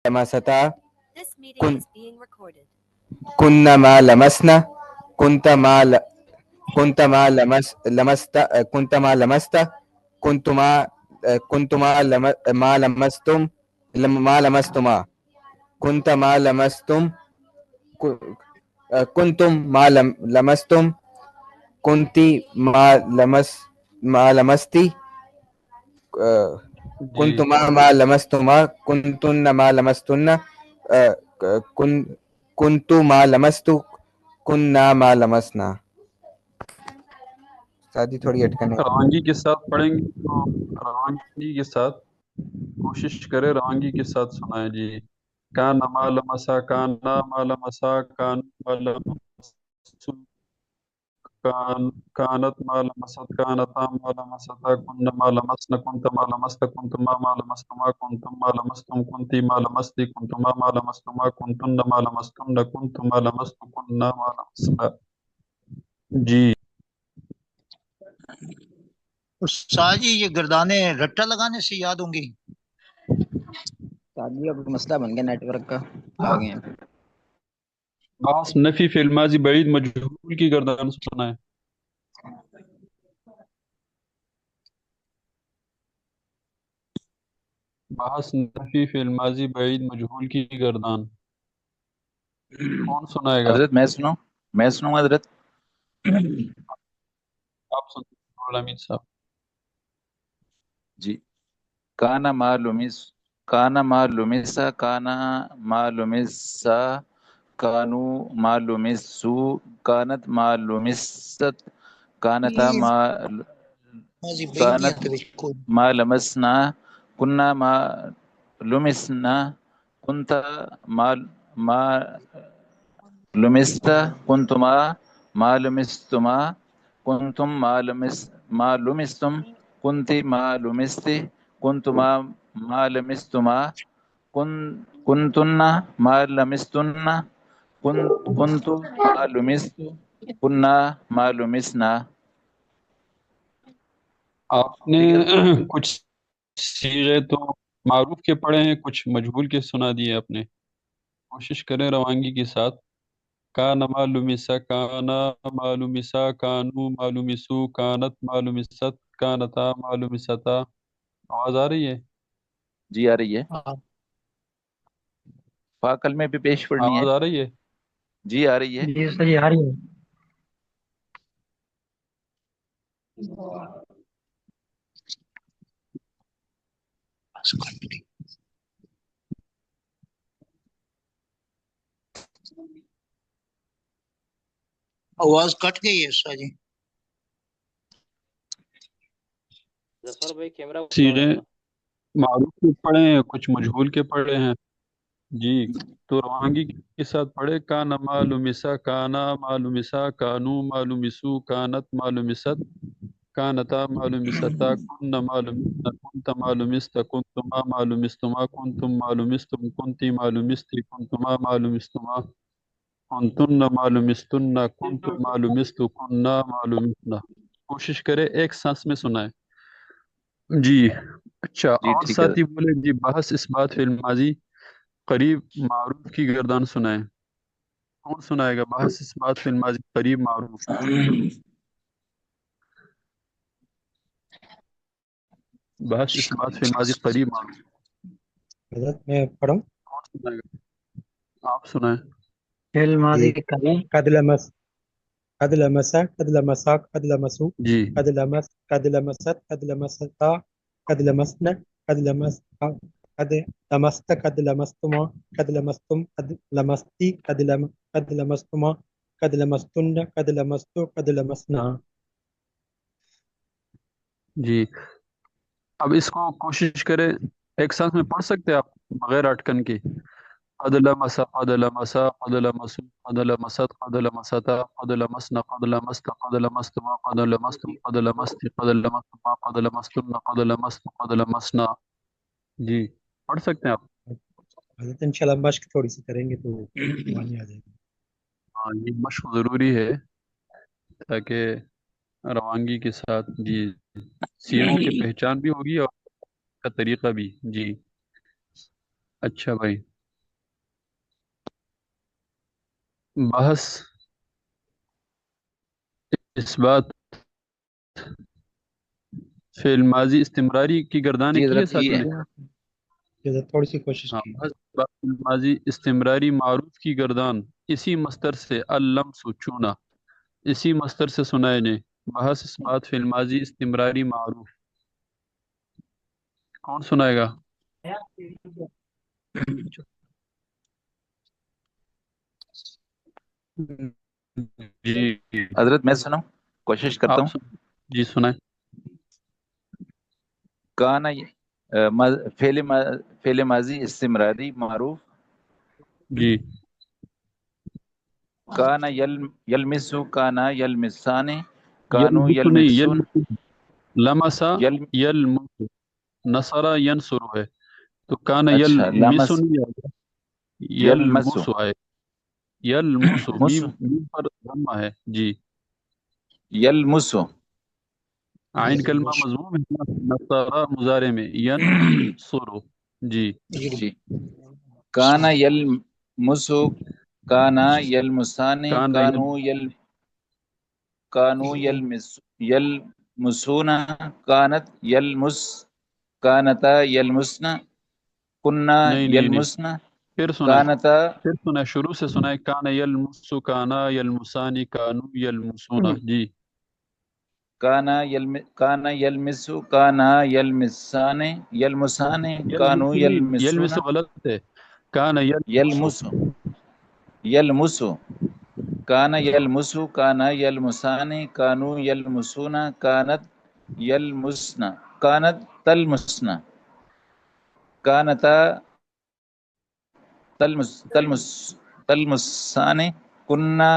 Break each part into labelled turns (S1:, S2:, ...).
S1: لمستا
S2: This meeting
S1: كن
S2: is being recorded.
S1: كنا ما لمسنا كنت ما ل... كنت ما لمس لمست كنت ما لمست كنت ما كنت ما لمستم ما لمستما كنت ما لمستم كنتم ما لمستم كنت ما لمستي
S3: جی
S1: كنتما ما لمستما كنتن ما لمستن كنت ما لمست كنا ما لمسنا. سادی تھوڑی اٹکنے
S3: روانگی کے ساتھ پڑھیں گے تو روانگی کے ساتھ کوشش کرے روانگی کے ساتھ سنائیں جی. کان ما لمسا کانا ما لمسا کان ما لمسو كانت ما لمست كانتا ما لمستا كنا ما لمسنا كنت ما لمست كنتما ما لمستما كنتم ما لمستم كنتي ما لمستي كنتما ما لمستما كنتن ما لمستن كنت ما لمست كنا ما لمسنا. جی
S4: استاد جی یہ گردانیں رٹا لگانے سے یاد ہوں گی؟
S5: جی اب مسئلہ بن گیا نیٹ ورک کا، آ گئے ہیں.
S3: بحث نفی فعل ماضی بعید مجہول کی گردان سنا ہے. بحث نفی فعل ماضی بعید مجہول کی گردان کون سنائے گا؟
S6: حضرت میں سنوں حضرت.
S3: آپ سنائیں امین صاحب.
S6: جی کانا ما لمسا کانا ما لمسا کانو ما لمسو کانت ما لمست کانتا
S4: ماضی بعید نہیں
S6: کانت
S4: آتے بچ کوئی.
S6: ما لمسنا کننا ما لمسنا کنتا ما لمست کنتما ما لمستما کنتم ما لمستم کنتی ما لمستی کنتما ما لمستما کنتن ما لمستن کنت ما لمست کننا ما لمسنا.
S3: آپ نے کچھ صیغے تو معروف کے پڑھے ہیں، کچھ مجہول کے سنا دیے آپ نے. کوشش کریں روانگی کے ساتھ. کان معلومسا کانا معلومسا کانو معلومسو کانت معلومست کانتا معلومستا. آواز آ رہی ہے؟
S6: جی آ رہی ہے. فاکل میں بھی پیش پڑھنی ہے.
S3: آواز آ رہی ہے؟
S6: جی آ رہی ہے.
S7: جی صحیح آ رہی ہے.
S4: آواز کٹ گئی ہے استاد جی.
S8: ظفر بھائی کیمرہ
S3: صیغے معروف کے پڑھے ہیں، کچھ مجہول کے پڑھے ہیں. جی تو روانگی کے ساتھ پڑھے. کان معلومسا کانا معلومسا کانو معلومسو کانت معلومست کانتا معلومستا کن معلومسنا کنت معلومست کنتما معلومستما کنتم معلومستم کنتی معلومستی کنتما معلومستما کنتن معلومستن کنتم معلومست کننا معلومستنا. کوشش کرے ایک سانس میں سنائے. جی اچھا.
S6: جی
S3: اور
S6: ٹھیک ہے.
S3: ساتھی بولے جی بحث اس بات فعل ماضی قریب معروف کی گردان سنائے. کون سنائے گا بحث اس بات فعل ماضی قریب معروف؟ بحث اس بات فعل ماضی قریب معروف
S7: حضرت میں پڑھوں.
S3: کون سنائے گا؟ آپ سنائیں.
S7: فعل ماضی
S9: قد لمس قد لمسا قد لمسا قد لمسو
S3: جی
S9: قد لمس قد لمست قد لمستا قد لمسنا قد لمستا قد لمست قد لمستما قد لمستم قد لمستی قد لمستما قد لمستن قد لمستو قد لمسنا.
S3: جی اب اس کو کوشش کرے ایک ساتھ میں پڑھ سکتے ہیں آپ بغیر اٹکن کے. قد لمسا قد لمسا قد لمسو قد لمست قد لمستا قد لمسنا قد لمست قد لمستما قد لمستم قد لمستی قد لمستما قد لمستن قد لمست قد لمسنا. جی پڑھ سکتے ہیں آپ.
S9: حضرت انشاءاللہ مشق تھوڑی سی کریں گے تو آنے آ جائے گا.
S3: ہاں یہ مشق ضروری ہے تاکہ روانگی کے ساتھ جی صیغوں کی پہچان بھی ہوگی اور کا طریقہ بھی. جی اچھا بھائی بحث اثبات فعل ماضی استمراری کی گردانے
S6: جی
S3: کی ہے
S6: حضرت
S3: ساتھ
S6: یہ
S3: میں.
S9: یہ تھوڑی سی کوشش
S3: ہاں
S9: کی.
S3: بحث فعل ماضی استمراری معروف کی گردان اسی مصدر سے اللمس چونا اسی مصدر سے سنائے نے. بحث اثبات فعل ماضی استمراری معروف. کون سنائے گا؟ جی
S6: حضرت میں سناؤں، کوشش کرتا
S3: آپ
S6: ہوں.
S3: جی سنائیں.
S6: کانا فعل ماضی استمراری معروف.
S3: جی
S6: کانا یلمسو، کانا یلمسانے، کانو
S3: یلمس نہیں،
S6: یلمسون.
S3: لمسا
S6: یل
S3: یلمس، نصرہ ینصر ہے تو کان
S6: اچھا
S3: یلمس
S6: لمس
S3: نہیں آئے گا،
S6: یلمسو
S3: یلمس آئے. یلمس
S6: مسو
S3: میم پر ضمہ ہے. جی
S6: یلمسو.
S3: عین کلمہ مضموم ہے، نصرہ مضارع میں ینصر. جی
S6: جی کانا یلمسو، کانا یلمسانے،
S3: کان
S6: کانو یلمسونا، کانت یلمس، کانتا یلمسنا، کننا
S3: نہیں
S6: یلمسنا،
S3: پھر سنائیں،
S6: کانتا.
S3: پھر سنائیں شروع سے سنائیں. کان یلمس، کانا یلمسانی، کانو یلمسونا. جی
S6: کانا یلمسو، کانا یلمسانے، یلمسانے، کانو
S3: یلمس نہیں، یلمس
S6: یلمسونا.
S3: غلط ہے. کان یلمس.
S6: یلمسو، یلمسو، کانا یلمسو، کانا یلمسانے، کانو یلمسونا، کانت یلمسنا، کانت تلمسنا، کانتا تلمسانے، کننا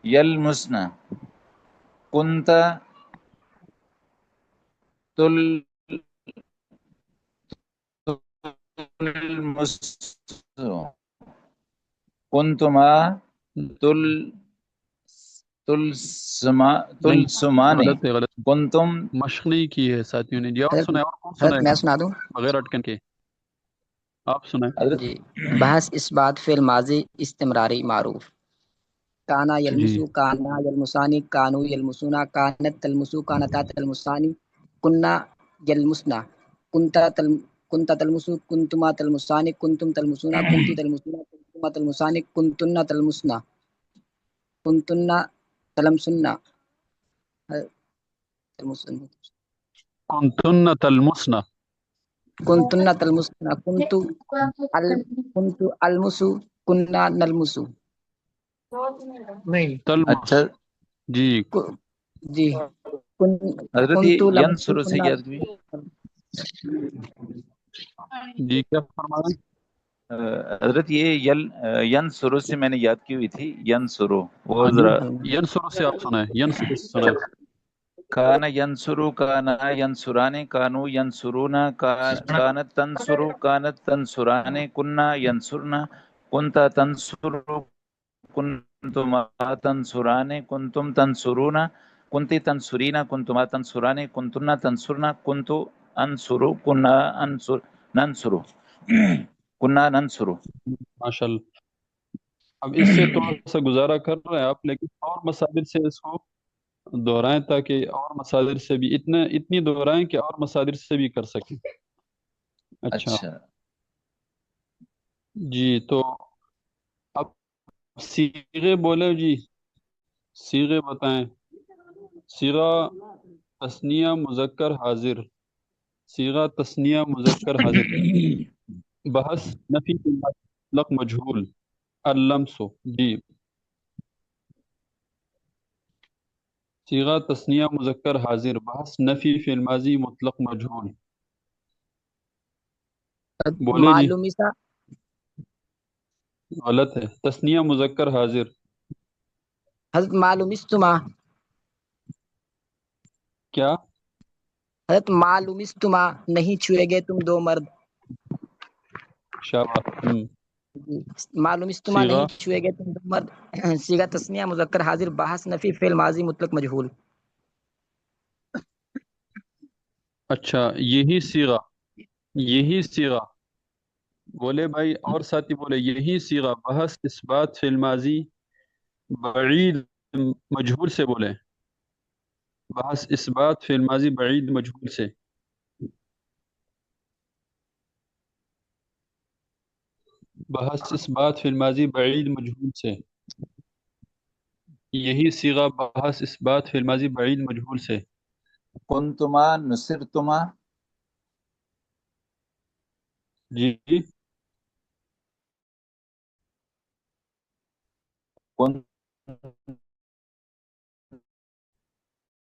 S6: یلمسنا، کنتا تلمسو، کنتما
S3: نہیں
S6: تلسمانے،
S3: غلط ہے، غلط ہے.
S6: کنتم.
S3: مشق نہیں کی ہے ساتھیوں نے. جی اور
S5: حضرت
S3: سنائیں، اور کون
S5: حضرت
S3: سنائے
S5: میں
S3: گا
S5: سنا دوں.
S3: بغیر اٹکن کے؟ آپ سنائیں.
S6: حضرت
S5: جی بحث اثبات فعل ماضی استمراری معروف. کانا
S3: جی
S5: یلمسو، کانا یلمسانی، کانو یلمسونا، کانت تلمسو، کانتا تلمسانی، کننا یلمسنا، کنتا تلمسو، کنتما تلمسانی، کنتم تلمسونا، کنتی تلمسونا، کنتما تلمسانی، کنتنا تلمسنا، کنتنا تلمسنا،
S3: کنتن تلمسنا.
S5: کنتنا تلمسنا، کنت المسو، کننا نلمسو.
S9: نہیں
S3: تلمس.
S6: اچھا
S3: جی
S5: جی
S6: حضرت
S5: کنت
S6: یہ
S5: لمسو،
S6: ینصرو سے
S5: کننا.
S6: یاد ہوئی.
S3: جی کیا فرما رہے ہیں؟
S6: حضرت یہ ینصرو سے میں نے یاد کی ہوئی تھی. ینصرو وہ
S3: ہاں جی،
S6: ذرا
S3: ینصر سے آپ سنائیں، ینصر سے سنائیں.
S6: کانا ینصرو، کانا ینصرانے، کانو ینصرونا، کانت تنصرو، کانت تنصرانے، کننا ینصرنا، کنتا تنصرو، کنتما تنصرانے، کنتم تنصرونا، کنتی تنصرینا، کنتما تنصرانے، کنتنا تنصرنا، کنتو انصرو، کننا ننصرو، کننا ننصرو.
S3: ماشاء اللہ. اب اس سے تھوڑا سا گزارا کر رہے ہیں آپ، لیکن اور مصادر سے اس کو دہرائیں تاکہ اور مصادر سے بھی اتنی دہرائیں کہ اور مصادر سے بھی کر سکیں. اچھا
S6: اچھا
S3: جی، تو اب صیغے بولے جی، صیغے بتائیں. صیغہ تثنیہ مذکر حاضر، صیغہ تثنیہ مذکر حاضر. بحث نفی مطلق مجہول، اللمس. جی صیغہ تثنیہ مذکر حاضر، بحث نفی فعل ماضی مطلق مجہول. بولے جی.
S5: معلومی سا
S3: غلط ہے، تثنیہ مذکر حاضر.
S5: حضرت معلومستما،
S3: کیا؟
S5: حضرت معلومستما، نہیں چھوئے گے تم دو مرد.
S3: شاباش.
S5: معلومستما،
S3: صیغہ
S5: نہیں چھوئے گے تم دو مرد. صیغہ تثنیہ مذکر حاضر، بحث نفی فعل ماضی مطلق مجہول.
S3: اچھا یہی صیغہ بولے بھائی، اور ساتھی بولے یہی صیغہ بحث اثبات فعل ماضی بعید مجہول سے بولیں، بحث اس بات فعل ماضی بعید مجہول سے، بحث اس بات فعل ماضی بعید مجہول سے، یہی صیغہ بحث اس بات فعل ماضی بعید مجہول سے۔
S6: کنتما نصرتما،
S3: جی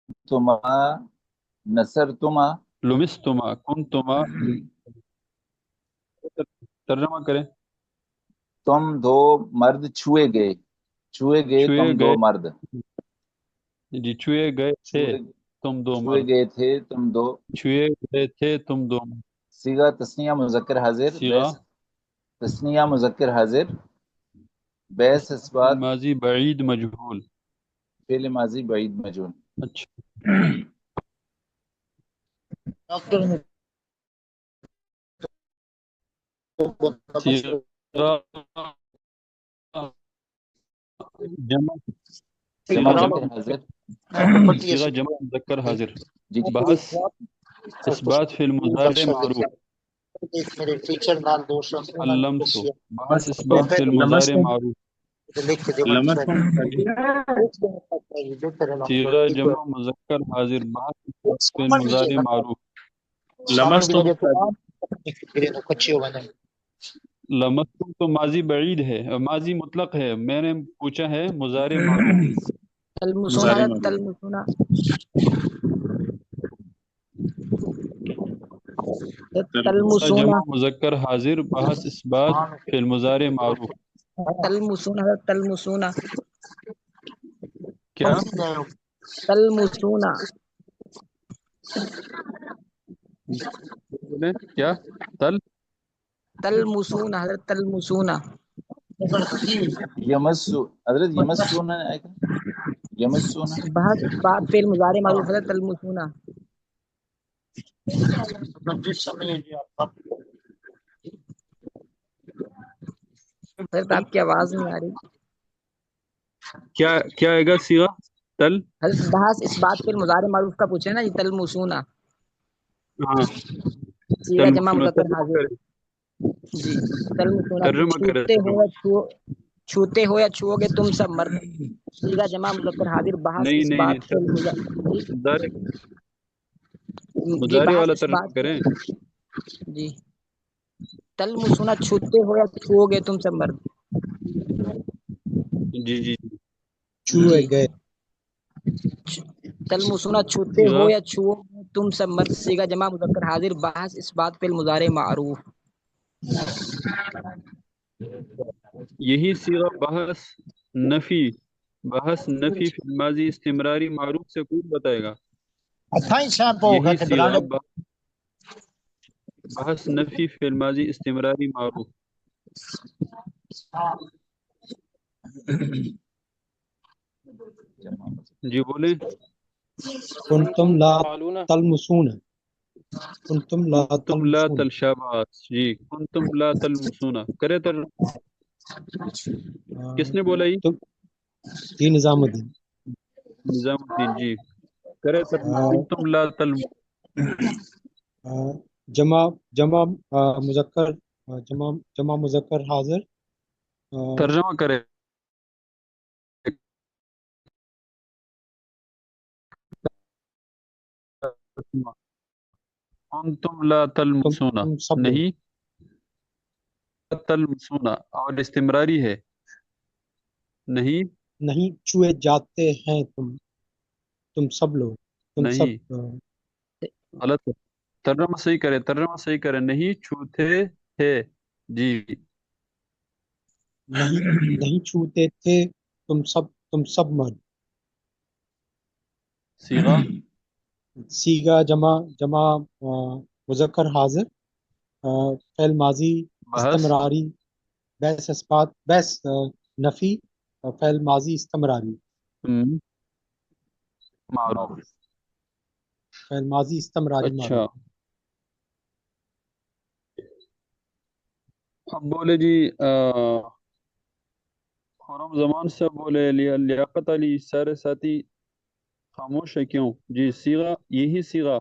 S6: کنتما نصرتما،
S3: لمستما کنتما، ترجمہ کریں۔
S6: تم دو مرد چھوئے گئے، چھوئے گئے
S3: چھوئے
S6: تم دو
S3: گئے،
S6: مرد،
S3: جی چھوئے گئے تھے
S6: چھوئے
S3: تم دو
S6: چھوئے
S3: مرد،
S6: گئے تھے تم دو،
S3: چھوئے گئے تھے تم دو مرد،
S6: صیغہ تثنیہ مذکر حاضر،
S3: صیغہ
S6: تثنیہ مذکر حاضر، بیس
S3: فعل
S6: اثبات
S3: ماضی بعید مجہول۔
S6: فعل ماضی بعید مجہول۔
S3: اچھا،
S4: ڈاکٹر نے
S3: صیغہ جمع،
S6: جمع
S3: صیغہ
S6: مذکر حاضر،
S3: صیغہ جمع مذکر حاضر،
S6: جی
S3: بحث اس بات فعل مضارع معروف،
S4: میرے ٹیچر نال دوست
S3: اللمس، بحث اس بات فعل مضارع معروف، صیغہ جمع مذکر حاضر، بحث اس بات فعل مضارع معروف، لمستم تو ماضی بعید ہے، ماضی مطلق ہے، میں نے پوچھا ہے مضارع معروف،
S5: تلمسونا تلمسونا
S3: صیغہ
S5: تلمسونا
S3: جمع مذکر حاضر، بحث اس بات فعل مضارع معروف،
S5: تلمسونا تلمسونا
S3: کیا
S5: تلمسونا
S3: بولیں کیا؟
S5: تلمسونا حضرت تلمسونا
S6: یمسو، حضرت یمسونا آئے گا، یمسونا،
S5: بحث بات فعل مضارع معروف حضرت تلمسونا۔ حضرت آپ کی آواز نہیں آ رہی
S3: کیا کیا آئے گا صیغہ تل؟
S5: حضرت بحث اس بات فعل مضارع معروف کا پوچھے نا جی تلمسونا،
S3: ہاں
S5: صیغہ جمع
S3: تلمسونا،
S5: مذکر
S3: ترجمہ
S5: حاضر،
S3: کریں،
S5: جی تلمسونا
S3: ترجمہ کریں،
S5: چھوتے ہو یا چھو گے تم سب مرد، صیغہ جمع مذکر حاضر، بحث
S3: نہیں
S5: اس
S3: نہیں
S5: بات
S3: نہیں،
S5: فعل
S3: مضارع
S5: جی
S3: مضارع
S5: بحث
S3: والا
S5: اس
S3: ترجمہ
S5: بات
S3: کریں،
S5: جی تلمسونا چھوتے ہو یا چھو گے تم سب مرد،
S3: جی جی
S9: چھوئے گئے،
S5: تلمسونا چھوتے
S3: صیغہ
S5: ہو یا چھو گے تم سب مرد، صیغہ جمع مذکر حاضر، بحث اس بات فعل مضارع معروف۔
S3: یہی صیغہ بحث نفی فی الماضی استمراری معروف سے کون بتائے گا؟ یہی صیغہ بحث نفی فی الماضی استمراری معروف، جی بولیں،
S9: کنتم لا
S8: معلونا
S9: تلمسون، کنتم لا
S3: تم لا
S9: تلمسون،
S3: تلشابات، جی کنتم لا تلمسونا، کرے کس نے بولا یہ؟
S9: تم یہ نظام الدین،
S3: نظام الدین، جی کرے کنتم لا تلم،
S9: جمع جمع مذکر، جمع مذکر حاضر،
S3: ترجمہ کرے، کنتم لا تلمسونا،
S9: تم سب لوگ
S3: نہیں تلمسونا، اور استمراری ہے، نہیں
S9: نہیں چھوئے جاتے ہیں، تم سب لوگ، تم سب
S3: نہیں، غلط ہے، ترجمہ صحیح کرے، نہیں چھوتے تھے، جی
S9: نہیں چھوتے تھے تم سب مرد،
S3: صیغہ
S9: سیگا جمع مذکر حاضر، فعل ماضی
S3: بحث
S9: استمراری، بیس اثبات، بیس نفی، فعل ماضی استمراری،
S3: معروف،
S9: فعل ماضی استمراری
S3: اچھا
S9: معروف۔
S3: اب بولے جی خرم زمان سے بولے لیاقت علی سارے ساتھی خاموش ہے کیوں؟ جی صیغہ یہی صیغہ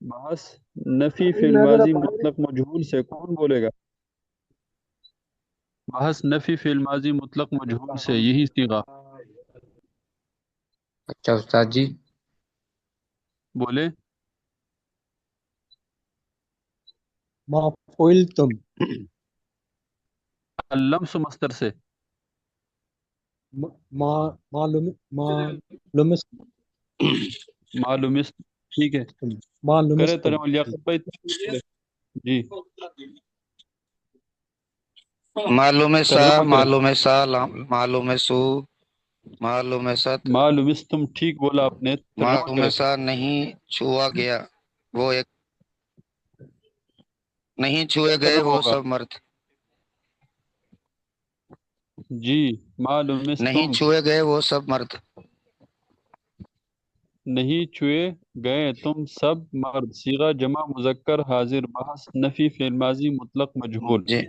S3: بحث نفی فعل ماضی مطلق مجہول سے کون بولے گا؟ بحث نفی فعل ماضی مطلق مجہول سے یہی صیغہ
S5: اچھا استاد جی
S3: بولے
S9: ما فعلتم
S3: اللمس مصدر سے
S9: ما معلوم
S3: معلوم ٹھیک ہے کرے
S9: معلومستم
S3: ترجمہ لیاقت بھائی جی
S2: معلوم سا
S3: ترجمہ کرے
S2: معلوم سا معلوم سو معلوم ست
S3: معلومستم ٹھیک بولا آپ نے ترجمہ
S2: معلوم
S3: کرے
S2: سا نہیں چھوا گیا وہ ایک نہیں چھوئے گئے
S3: ترجمہ
S2: وہ
S3: ہوگا
S2: سب مرد
S3: جی
S2: نہیں
S3: معلومستم
S2: چھوئے گئے وہ سب مرد
S3: نہیں چھوئے گئے تم سب مرد صیغہ جمع مذکر حاضر بحث نفی فعل ماضی مطلق مجہول
S2: جی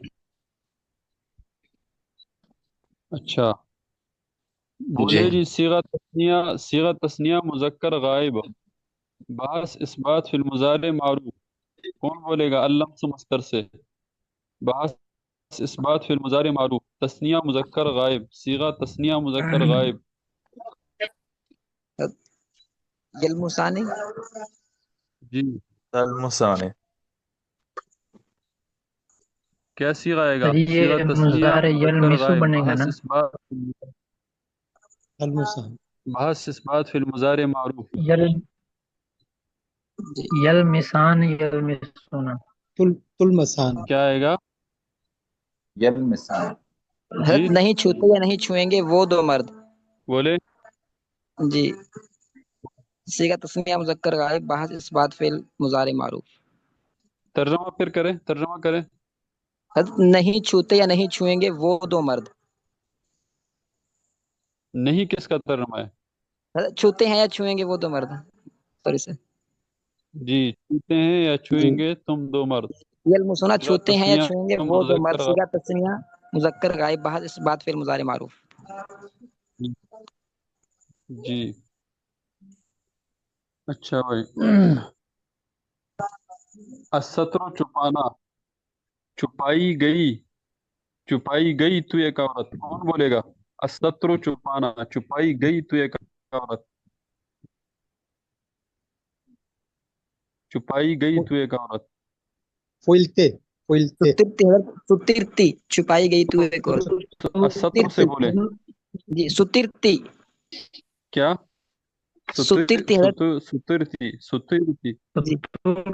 S3: اچھا بولے جی صیغہ تثنیہ مذکر غائب بحث اثبات فی المضارع معروف کون بولے گا اللمس مصدر سے بحث اثبات فی المضارع معروف تثنیہ مذکر غائب صیغہ تثنیہ مذکر غائب
S5: المثانی
S3: جی
S10: المثانی
S3: کیا صیغہ آئے گا
S7: سر یہ
S3: صیغہ تثنیہ
S7: مضارع
S3: مذکر
S7: یلمسو
S3: غائب
S7: بنے گا
S3: بحث
S7: نا؟
S3: اثبات
S9: المسان
S3: بحث اثبات فی المضارع معروف
S7: یلمسان یلمسونا
S9: تلمسان
S3: کیا آئے گا
S6: یلمسان
S3: جی
S5: حضرت نہیں چھوتے یا نہیں چھوئیں گے وہ دو مرد
S3: بولے
S5: جی صیغہ تسنیہ مذکر غائب بحث اثبات فعل مضارع معروف
S3: ترجمہ پھر کریں ترجمہ کریں
S5: حضرت نہیں چھوتے یا نہیں چھوئیں گے وہ دو مرد
S3: نہیں کس کا ترجمہ ہے
S5: حضرت چھوتے ہیں یا چھوئیں گے وہ دو مرد سوری سے
S3: جی چھوتے ہیں یا
S5: جی
S3: چھوئیں گے تم دو مرد
S5: یلمسونا
S3: صیغہ
S5: چھوتے ہیں یا
S3: تثنیہ
S5: چھوئیں گے وہ دو مرد
S3: مذکر
S5: صیغہ تسنیہ مذکر غائب بحث اثبات فعل مضارع معروف
S3: جی اچھا بھائی الستر چھپانا چھپائی گئی تو ایک عورت کون بولے گا الستر چھپانا چھپائی گئی تو ایک عورت چھپائی گئی تو ایک عورت
S9: فعلتے
S5: سترتی حضرت سترتی چھپائی گئی تو ایک اور
S3: الستر سے بولے
S5: جی سترتی
S3: کیا
S5: سترتی حضرت
S3: سترتی
S5: جی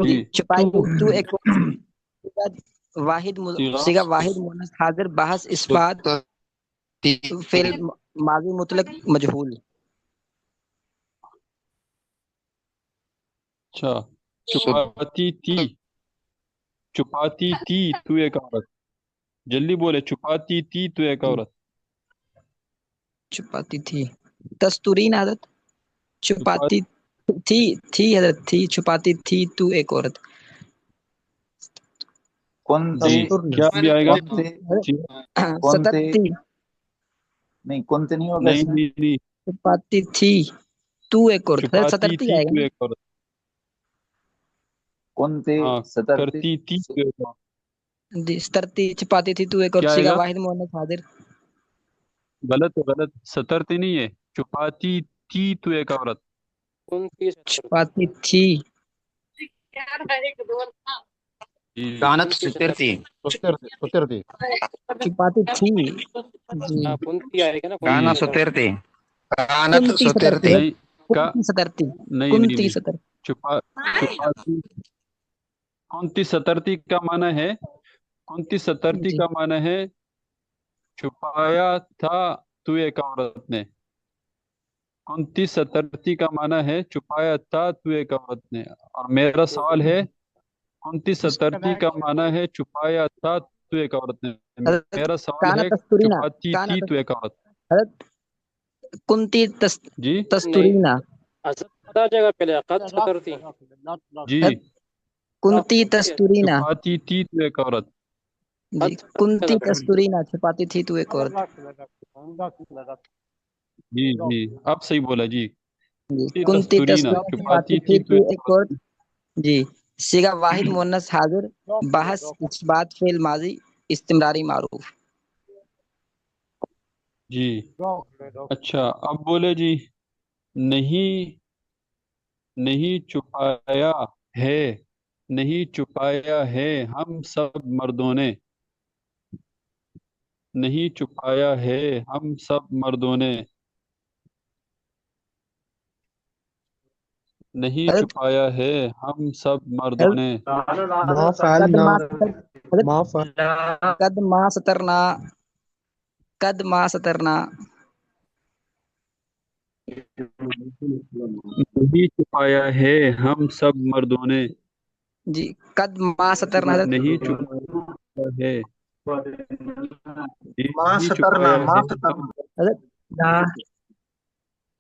S3: جی
S5: چھپائی گئی تو ایک اور واحد
S3: صیغہ
S5: صیغہ واحد مؤنث حاضر بحث اثبات فعل ماضی مطلق مجہول
S3: اچھا چھپاتی تھی تو ایک عورت جلدی بولے چھپاتی تھی تو ایک عورت
S5: چھپاتی تھی تستورین حضرت چھپاتی تھی حضرت تھی چھپاتی تھی تو ایک عورت
S6: کنتے
S3: جی کیا بھی آئے گا جی
S5: سترتی
S6: نہیں کنتے نہیں ہوگا
S3: نہیں
S6: اس میں
S3: نہیں
S5: چھپاتی تھی تو ایک عورت حضرت
S3: چھپاتی
S5: سترتی
S3: تھی
S5: آئے
S3: تو
S5: گا
S3: ایک عورت
S6: کنتے
S3: ہاں
S6: سترتی
S3: کرتی تھی تو ایک عورت
S5: جی سترتی چھپاتی تھی تو ایک عورت
S3: کیا آئے
S5: صیغہ
S3: گا
S5: واحد مؤنث حاضر
S3: غلط سترتی نہیں ہے چھپاتی تھی تو ایک عورت
S5: چھپاتی تھی
S3: جی
S2: کانت سترتی
S5: چھپاتی تھی جی
S8: کنتی آئے گا نا
S2: کانا
S3: جی
S2: سترتی کانت
S5: کنتی
S2: سترتی
S3: نہیں کا
S5: کنتی سترتی
S3: نہیں
S5: کنتی سترتی
S3: چھپاتی سترتی کا معنی ہے کنتی سترتی
S5: جی
S3: کا معنی ہے چھپایا تھا تو ایک عورت نے کنتی سترتی کا معنی ہے چھپایا تھا تو ایک عورت نے اور میرا سوال ہے کنتی سترتی کا معنی ہے چھپایا تھا تو ایک عورت نے
S5: حضرت
S3: میرا سوال
S5: کانا
S3: ہے
S5: تستورینا
S3: چھپاتی تھی تو ایک عورت
S5: حضرت کنتی
S3: جی
S5: تستورینا
S8: بتا جائے گا پہلے قد سترتی
S3: جی
S5: کنتی تستورینا
S3: چھپاتی تھی تو ایک عورت
S5: جی کنتی تستورینا چھپاتی تھی تو ایک عورت
S3: جی جی اب صحیح بولا جی
S5: جی کنتی
S3: تستورینا
S5: چھپاتی
S3: چھپاتی تھی
S5: تھی
S3: تو
S5: تو ایک اور جی صیغہ واحد مؤنث حاضر بحث اس بات فعل ماضی استمراری معروف
S3: جی اچھا اب بولے جی نہیں نہیں چھپایا ہے نہیں چھپایا ہے ہم سب مردوں نے نہیں چھپایا ہے ہم سب مردوں نے نہیں
S5: حضرت
S3: چھپایا ہے ہم سب مردوں نے
S9: ما
S5: قد
S9: فعلنا
S5: ما ستر حضرت
S9: ما فعل
S5: قد ما سترنا قد ما سترنا
S3: نہیں چھپایا ہے ہم سب مردوں نے
S5: جی قد ما سترنا حضرت
S3: نہیں چھپایا ہے جی
S4: ما
S3: نہیں
S4: سترنا
S3: چھپایا
S4: ما
S3: ہے
S4: سترنا
S3: ہم
S5: حضرت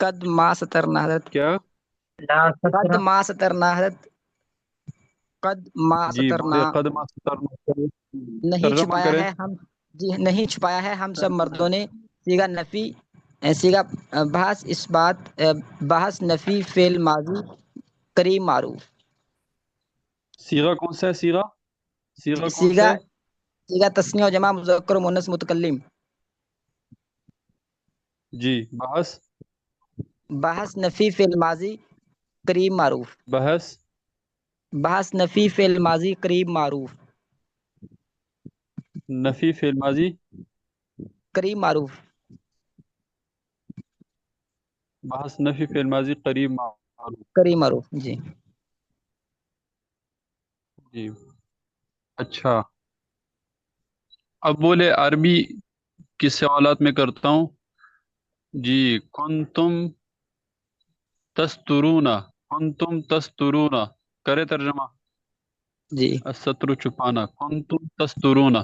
S5: قد ما سترنا حضرت
S3: کیا
S7: لا
S5: قد
S7: سترہ
S5: ما سترنا حضرت قد ما
S3: جی
S5: سترنا
S3: بولے قدم
S5: نہیں
S3: ترجمہ
S5: چھپایا
S3: کرے
S5: ہے ہم جی نہیں چھپایا ہے ہم سب مردوں نے صیغہ نفی صیغہ بحث اس بات بحث نفی فعل ماضی قریب معروف
S3: صیغہ کون سا ہے صیغہ صیغہ
S5: جی
S3: کون سا ہے
S5: صیغہ تثنیہ و جمع مذکر و مؤنث متکلم
S3: جی بحث
S5: بحث نفی فعل ماضی قریب معروف
S3: بحث
S5: بحث نفی فعل ماضی قریب معروف
S3: نفی فعل ماضی
S5: قریب معروف
S3: بحث نفی فعل ماضی قریب معروف
S5: قریب معروف جی
S3: جی اچھا اب بولے عربی کی سوالات میں کرتا ہوں جی کنتم تسترون کرے ترجمہ
S5: جی
S3: الستر چھپانا کنتم تسترون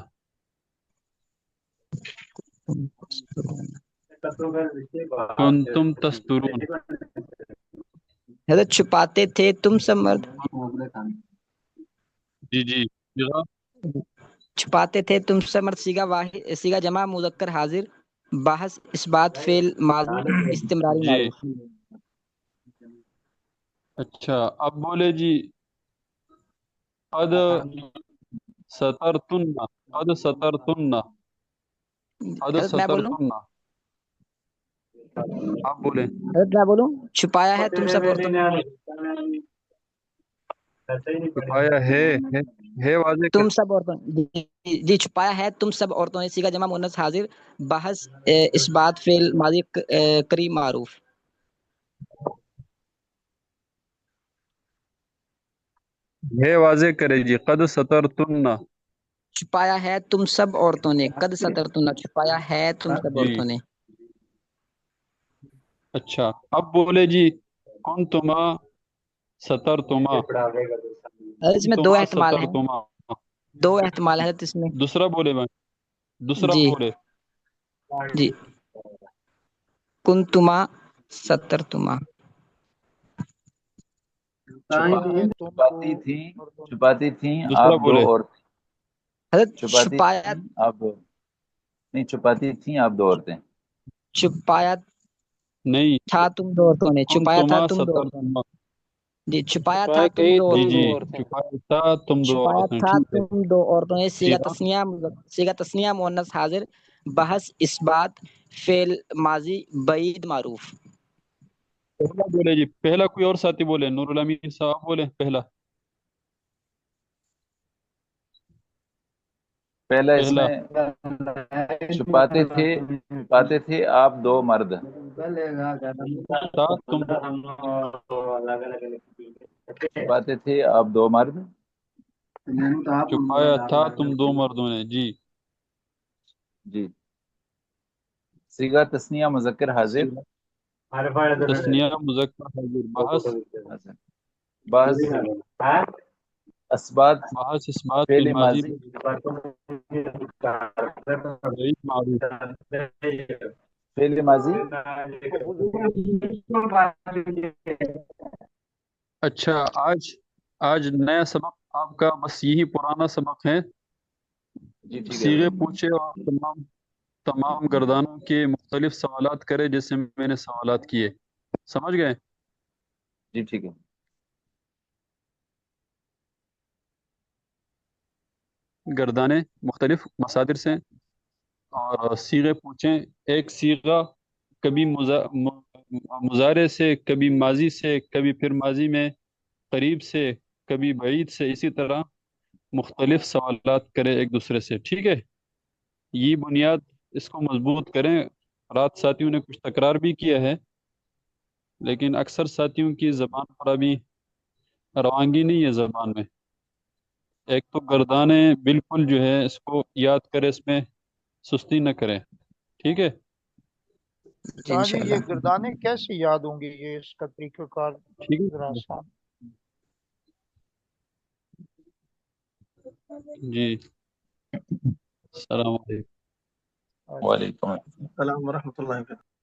S3: کنتم تسترون
S5: حضرت چھپاتے تھے تم سب مرد
S3: جی جی صیغہ
S5: چھپاتے تھے تم سب مرد صیغہ واحد صیغہ جمع مذکر حاضر بحث اس بات فعل ماضی استمراری
S3: جی
S5: معروف
S3: اچھا اب بولے جی قد سترتن قد سترتن قد
S5: حضرت میں بولوں
S3: سترتن آپ بولیں
S5: حضرت میں بولوں چھپایا ہے تم سب عورتوں نے
S3: چھپایا ہے واضح
S5: تم
S3: کر
S5: سب عورتوں نے جی چھپایا ہے تم سب عورتوں نے صیغہ جمع مؤنث حاضر بحث اس بات فعل ماضی قریب معروف
S3: ہے واضح کرے جی قد سترتن
S5: چھپایا ہے تم سب عورتوں نے قد سترتن چھپایا ہے تم سب
S3: جی
S5: عورتوں نے
S3: اچھا اب بولے جی کنتما سترتما
S5: حضرت اس میں دو
S3: کنتما
S5: احتمال ہیں
S3: سترتما
S5: دو احتمال ہے حضرت اس میں
S3: دوسرا بولے میں دوسرا
S5: جی
S3: بولے
S5: جی کنتما سترتما
S6: چھپاتی تھیں
S3: دوسرا
S6: آپ دو
S3: بولے
S6: عورتیں
S5: حضرت
S6: چھپاتی
S5: چھپایا
S6: تھیں آپ دو نہیں چھپاتی تھیں آپ دو عورتیں
S5: چھپایا
S3: نہیں
S5: تھا تم دو عورتوں نے چھپایا تھا
S3: کنتما
S5: تم دو عورتوں نے
S3: سترتما
S5: جی چھپایا
S8: چھپائے
S5: تھا تم
S8: کئی
S5: دو
S3: جی
S8: تم
S5: عورتوں
S3: جی
S8: دو
S5: نے
S8: عورتیں
S3: چھپایا تھا تم دو
S5: چھپایا
S3: عورتیں
S5: تھا
S3: ٹھیک ہے
S5: تم دو عورتوں نے
S3: صیغہ
S5: صیغہ تثنیہ مؤنث حاضر بحث اس بات فعل ماضی بعید معروف
S3: پہلا بولے جی پہلا کوئی اور ساتھی بولے نور الامین صاحب بولے پہلا
S6: پہلا اس
S3: پہلا
S6: میں چھپاتے تھے آپ دو مرد
S3: تھا تم
S6: چھپاتے تھے آپ دو مرد
S3: چھپایا تھا تم دو مردوں نے جی
S6: جی صیغہ تثنیہ مذکر حاضر
S3: تثنیہ مذکر حاضر
S6: بعض اسبات
S3: بحث اس بات فی
S6: فعل
S3: الماضی
S6: ماضی
S3: بعید معروف
S6: فعل ماضی
S3: اچھا آج نیا سبق آپ کا بس یہی پرانا سبق ہے
S6: جی ٹھیک ہے
S3: صیغے پوچھے اور تمام تمام گردانوں کے مختلف سوالات کرے جیسے میں نے سوالات کیے. سمجھ گئے؟
S6: جی ٹھیک ہے.
S3: گردانے مختلف مصادر سے اور صیغے پوچھیں. ایک صیغہ کبھی مضارع سے، کبھی ماضی سے، کبھی پھر ماضی میں قریب سے، کبھی بعید سے، اسی طرح مختلف سوالات کرے ایک دوسرے سے. ٹھیک ہے، یہ بنیاد اس کو مضبوط کریں. رات ساتھیوں نے کچھ تکرار بھی کیا ہے، لیکن اکثر ساتھیوں کی زبان پر ابھی روانگی نہیں ہے زبان میں. ایک تو گردانے بالکل جو ہے اس کو یاد کرے، اس میں سستی نہ کریں. ٹھیک ہے،
S10: استاد جی یہ گردانے کیسے یاد ہوں گے؟ یہ اس کا طریقہ کار
S3: ٹھیک
S10: ذرا
S3: ہے
S10: آسان.
S3: جی. السلام علیکم.
S6: وعلیکم
S11: السلام ورحمۃ اللہ وبرکاتہ.